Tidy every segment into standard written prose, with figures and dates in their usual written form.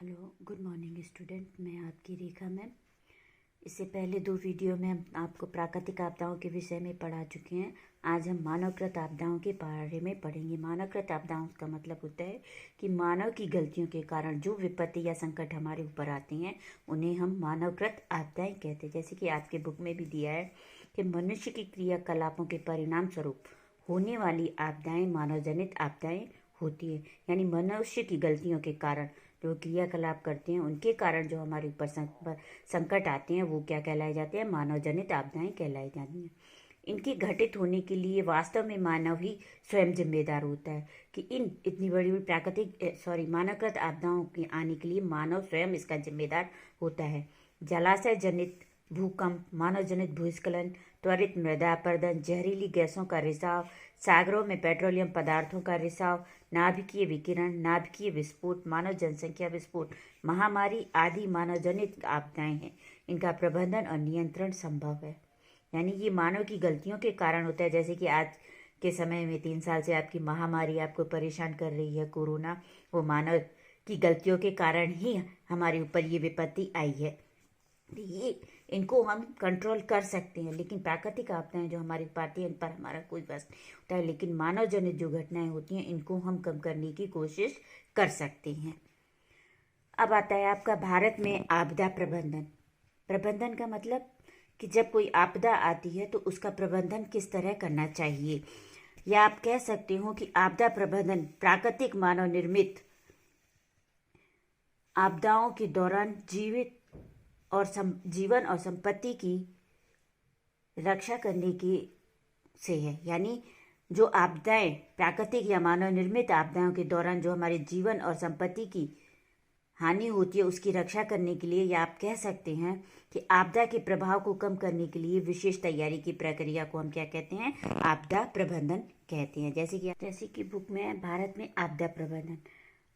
Hello, good morning student. मैं आपकी रेखा ma'am. इससे पहले 2 वीडियो में हम आपको प्राकृतिक आपदाओं के विषय में पढ़ा चुके हैं। आज हम मानवकृत आपदाओं के बारे में पढ़ेंगे। मानवकृत आपदाओं का मतलब होता है कि मानव की गलतियों के कारण जो विपत्ति या संकट हमारे ऊपर आते हैं उन्हें हम मानवकृत आपदाएं कहते हैं। जैसे कि आपके बुक में भी दिया है कि मनुष्य की क्रियाकलापों के परिणाम स्वरूप होने वाली आपदाएं मानवजनित आपदाएं होती है। यानी मनुष्य की गलतियों के कारण जो क्रियाकलाप करते हैं उनके कारण जो हमारे ऊपर संकट आते हैं वो क्या कहलाए जाते हैं? मानव जनित आपदाएं कहलाई जाती हैं। इनके घटित होने के लिए वास्तव में मानव ही स्वयं जिम्मेदार होता है कि इन इतनी बड़ी बड़ी मानवकृत आपदाओं के आने के लिए मानव स्वयं इसका जिम्मेदार होता है। जलाशय जनित भूकंप, मानव जनित भूस्खलन, त्वरित मृदा अपरदन, जहरीली गैसों का रिसाव, सागरों में पेट्रोलियम पदार्थों का रिसाव, नाभिकीय विकिरण, नाभिकीय विस्फोट, मानव जनसंख्या विस्फोट, महामारी आदि मानवजनित आपदाएं हैं। इनका प्रबंधन और नियंत्रण संभव है। यानी ये मानव की गलतियों के कारण होता है। जैसे कि आज के समय में 3 साल से आपकी महामारी आपको परेशान कर रही है, कोरोना, वो मानव की गलतियों के कारण ही हमारे ऊपर ये विपत्ति आई है। ये इनको हम कंट्रोल कर सकते हैं, लेकिन प्राकृतिक आपदाएं जो हमारी पाती हैं इन पर हमारा कोई बस नहीं होता है। लेकिन मानव जनित जो घटनाएं होती हैं इनको हम कम करने की कोशिश कर सकते हैं। अब आता है आपका भारत में आपदा प्रबंधन। प्रबंधन का मतलब कि जब कोई आपदा आती है तो उसका प्रबंधन किस तरह करना चाहिए, या आप कह सकते हो कि आपदा प्रबंधन प्राकृतिक मानव निर्मित आपदाओं के दौरान जीवन और संपत्ति की रक्षा करने की से है। यानी जो आपदाएं प्राकृतिक या मानव निर्मित आपदाओं के दौरान जो हमारे जीवन और संपत्ति की हानि होती है उसकी रक्षा करने के लिए, या आप कह सकते हैं कि आपदा के प्रभाव को कम करने के लिए विशेष तैयारी की प्रक्रिया को हम क्या कहते हैं? आपदा प्रबंधन कहते हैं। जैसे कि बुक में है भारत में आपदा प्रबंधन।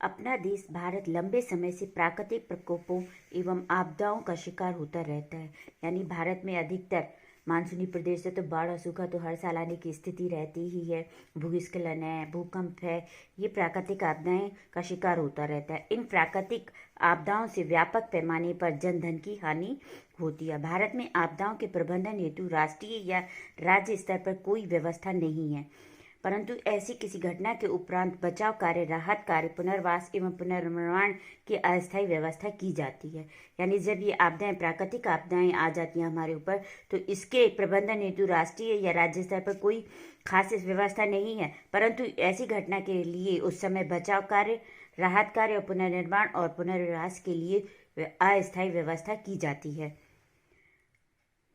अपना देश भारत लंबे समय से प्राकृतिक प्रकोपों एवं आपदाओं का शिकार होता रहता है। यानी भारत में अधिकतर मानसूनी प्रदेश है तो बाढ़ और सूखा तो हर साल आने की स्थिति रहती ही है। भूस्खलन है, भूकंप है, ये प्राकृतिक आपदाएं का शिकार होता रहता है। इन प्राकृतिक आपदाओं से व्यापक पैमाने पर जन धन की हानि होती है। भारत में आपदाओं के प्रबंधन हेतु राष्ट्रीय या राज्य स्तर पर कोई व्यवस्था नहीं है, परंतु ऐसी किसी घटना के उपरांत बचाव कार्य, राहत कार्य, पुनर्वास एवं पुनर्निर्माण की अस्थायी व्यवस्था की जाती है। यानी जब ये आपदाएं प्राकृतिक आपदाएं आ जाती हैं हमारे ऊपर तो इसके प्रबंधन हेतु राष्ट्रीय या राज्य स्तर पर कोई खास व्यवस्था नहीं है, परंतु ऐसी घटना के लिए उस समय बचाव कार्य, राहत कार्य और पुनर्निर्माण और पुनर्वास के लिए अस्थायी व्यवस्था की जाती है।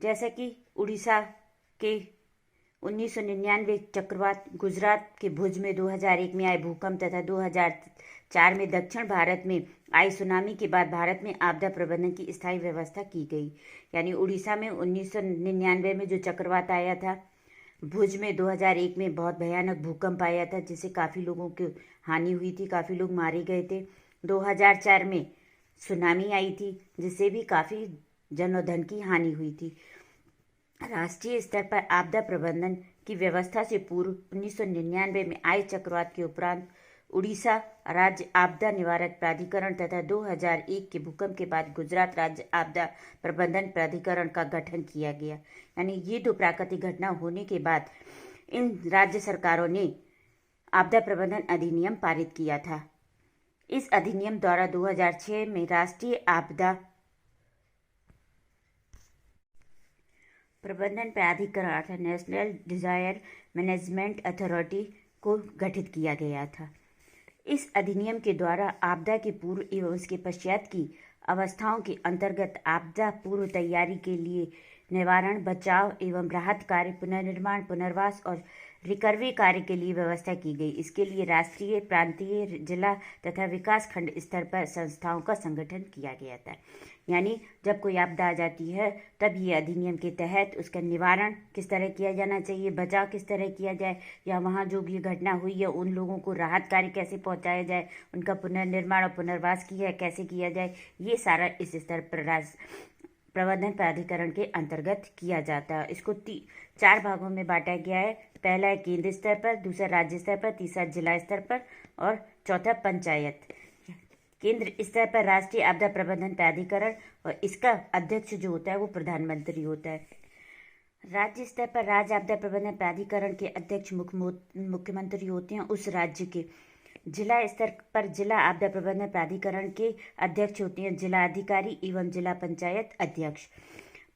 जैसा कि उड़ीसा के 1999 चक्रवात, गुजरात के भुज में 2001 में आए भूकंप तथा 2004 में दक्षिण भारत में आई सुनामी के बाद भारत में आपदा प्रबंधन की स्थायी व्यवस्था की गई। यानी उड़ीसा में 1999 में जो चक्रवात आया था, भुज में 2001 में बहुत भयानक भूकंप आया था जिससे काफ़ी लोगों की हानि हुई थी, काफ़ी लोग मारे गए थे। 2004 में सुनामी आई थी जिससे भी काफ़ी जन और धन की हानि हुई थी। राष्ट्रीय स्तर पर आपदा प्रबंधन की व्यवस्था से पूर्व 1999 में आए चक्रवात के उपरांत उड़ीसा राज्य आपदा निवारक प्राधिकरण तथा 2001 के भूकंप के बाद गुजरात राज्य आपदा प्रबंधन प्राधिकरण का गठन किया गया। यानी ये 2 प्राकृतिक घटना होने के बाद इन राज्य सरकारों ने आपदा प्रबंधन अधिनियम पारित किया था। इस अधिनियम द्वारा 2006 में राष्ट्रीय आपदा प्रबंधन प्राधिकरण अर्थात नेशनल डिजास्टर मैनेजमेंट अथॉरिटी को गठित किया गया था। इस अधिनियम के द्वारा आपदा के पूर्व एवं उसके पश्चात की अवस्थाओं के अंतर्गत आपदा पूर्व तैयारी के लिए निवारण, बचाव एवं राहत कार्य, पुनर्निर्माण, पुनर्वास और रिकवरी कार्य के लिए व्यवस्था की गई। इसके लिए राष्ट्रीय, प्रांतीय, जिला तथा विकास खंड स्तर पर संस्थाओं का संगठन किया गया था। यानी जब कोई आपदा आ जाती है तब ये अधिनियम के तहत उसका निवारण किस तरह किया जाना चाहिए, बचाव किस तरह किया जाए, या वहाँ जो भी घटना हुई है उन लोगों को राहत कार्य कैसे पहुँचाया जाए, उनका पुनर्निर्माण और पुनर्वास कैसे किया जाए, ये सारा इस स्तर पर प्रबंधन प्राधिकरण के अंतर्गत किया जाता है। इसको 4 भागों में बांटा गया है। पहला है केंद्र स्तर पर, दूसरा राज्य स्तर पर, तीसरा जिला स्तर पर और चौथा पंचायत केंद्र स्तर पर राष्ट्रीय आपदा प्रबंधन प्राधिकरण और इसका अध्यक्ष जो होता है वो प्रधानमंत्री होता है। राज्य स्तर पर राज्य आपदा प्रबंधन प्राधिकरण के अध्यक्ष मुख्यमंत्री होते हैं उस राज्य के। जिला स्तर पर जिला आपदा प्रबंधन प्राधिकरण के अध्यक्ष होते हैं जिला अधिकारी एवं जिला पंचायत अध्यक्ष।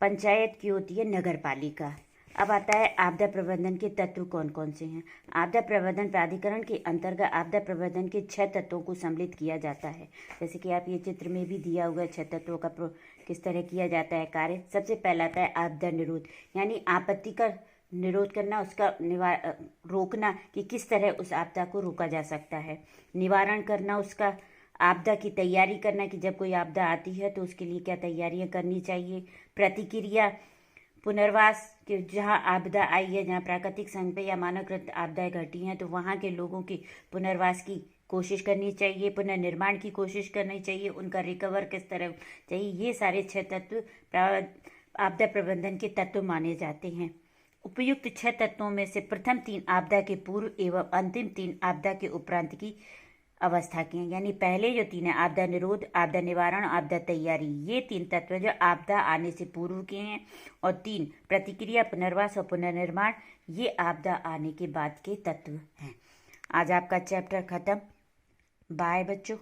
पंचायत की होती है नगर पालिका। अब आता है आपदा प्रबंधन के तत्व कौन कौन से हैं। आपदा प्रबंधन प्राधिकरण के अंतर्गत आपदा प्रबंधन के 6 तत्वों को सम्मिलित किया जाता है। जैसे कि आप ये चित्र में भी दिया हुआ है 6 तत्वों का किस तरह किया जाता है कार्य। सबसे पहला आता है आपदा निरोध, यानी आपत्ति का निरोध करना, उसका रोकना कि किस तरह उस आपदा को रोका जा सकता है। निवारण करना, उसका आपदा की तैयारी करना कि जब कोई आपदा आती है तो उसके लिए क्या तैयारियां करनी चाहिए। प्रतिक्रिया, पुनर्वास कि जहाँ आपदा आई है, जहाँ प्राकृतिक संकट या मानवकृत आपदाएं घटी हैं तो वहाँ के लोगों की पुनर्वास की कोशिश करनी चाहिए, पुनर्निर्माण की कोशिश करनी चाहिए, उनका रिकवर किस तरह चाहिए। ये सारे 6 तत्व आपदा प्रबंधन के तत्व माने जाते हैं। उपयुक्त 6 तत्वों में से प्रथम 3 आपदा के पूर्व एवं अंतिम 3 आपदा के उपरांत की अवस्था की हैं। यानी पहले जो 3 है आपदा निरोध, आपदा निवारण, आपदा तैयारी, ये 3 तत्व जो आपदा आने से पूर्व के हैं, और 3 प्रतिक्रिया, पुनर्वास और पुनर्निर्माण, ये आपदा आने के बाद के तत्व हैं। आज आपका चैप्टर खत्म। बाय बच्चों।